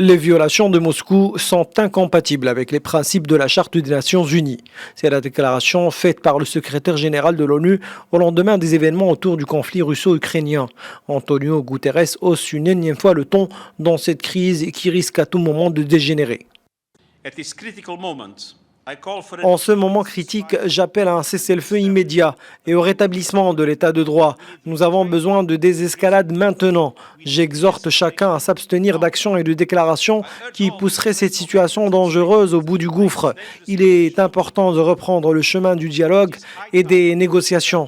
Les violations de Moscou sont incompatibles avec les principes de la Charte des Nations Unies. C'est la déclaration faite par le secrétaire général de l'ONU au lendemain des événements autour du conflit russo-ukrainien. Antonio Guterres hausse une énième fois le ton dans cette crise qui risque à tout moment de dégénérer. En ce moment critique, j'appelle à un cessez-le-feu immédiat et au rétablissement de l'état de droit. Nous avons besoin de désescalade maintenant. J'exhorte chacun à s'abstenir d'actions et de déclarations qui pousseraient cette situation dangereuse au bout du gouffre. Il est important de reprendre le chemin du dialogue et des négociations.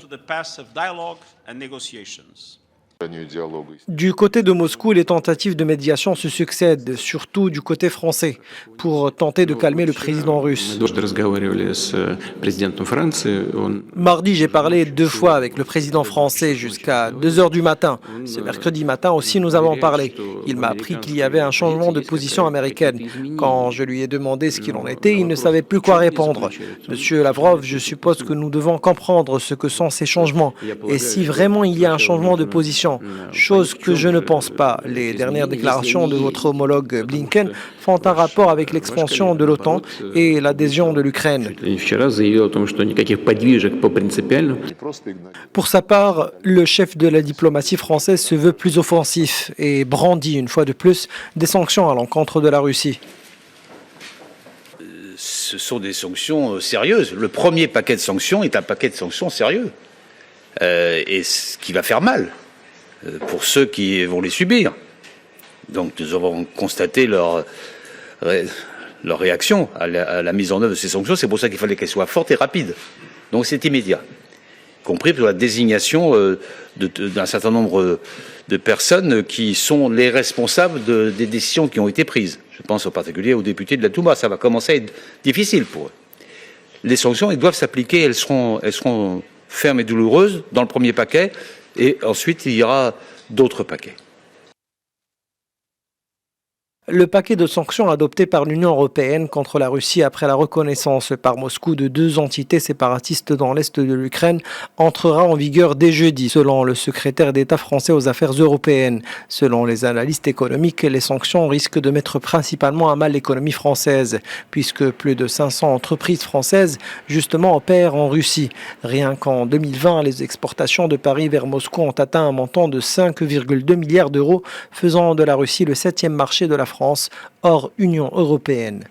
Du côté de Moscou, les tentatives de médiation se succèdent, surtout du côté français, pour tenter de calmer le président russe. Mardi, j'ai parlé 2 fois avec le président français jusqu'à 2 heures du matin. Ce mercredi matin aussi, nous avons parlé. Il m'a appris qu'il y avait un changement de position américaine. Quand je lui ai demandé ce qu'il en était, il ne savait plus quoi répondre. Monsieur Lavrov, je suppose que nous devons comprendre ce que sont ces changements. Et si vraiment il y a un changement de position, chose que je ne pense pas. Les dernières déclarations de votre homologue Blinken font un rapport avec l'expansion de l'OTAN et l'adhésion de l'Ukraine. Pour sa part, le chef de la diplomatie française se veut plus offensif et brandit une fois de plus des sanctions à l'encontre de la Russie. Ce sont des sanctions sérieuses. Le premier paquet de sanctions est un paquet de sanctions sérieux. Et ce qui va faire mal pour ceux qui vont les subir. Donc nous avons constaté leur réaction à la mise en œuvre de ces sanctions. C'est pour ça qu'il fallait qu'elles soient fortes et rapides. Donc c'est immédiat. Y compris pour la désignation d'un certain nombre de personnes qui sont les responsables des décisions qui ont été prises. Je pense en particulier aux députés de la Douma. Ça va commencer à être difficile pour eux. Les sanctions, elles doivent s'appliquer. Elles seront fermes et douloureuses dans le premier paquet. Et ensuite, il y aura d'autres paquets. Le paquet de sanctions adopté par l'Union européenne contre la Russie après la reconnaissance par Moscou de 2 entités séparatistes dans l'est de l'Ukraine entrera en vigueur dès jeudi, selon le secrétaire d'État français aux affaires européennes. Selon les analystes économiques, les sanctions risquent de mettre principalement à mal l'économie française, puisque plus de 500 entreprises françaises, justement, opèrent en Russie. Rien qu'en 2020, les exportations de Paris vers Moscou ont atteint un montant de 5,2 milliards d'euros, faisant de la Russie le 7e marché de la France, hors Union européenne.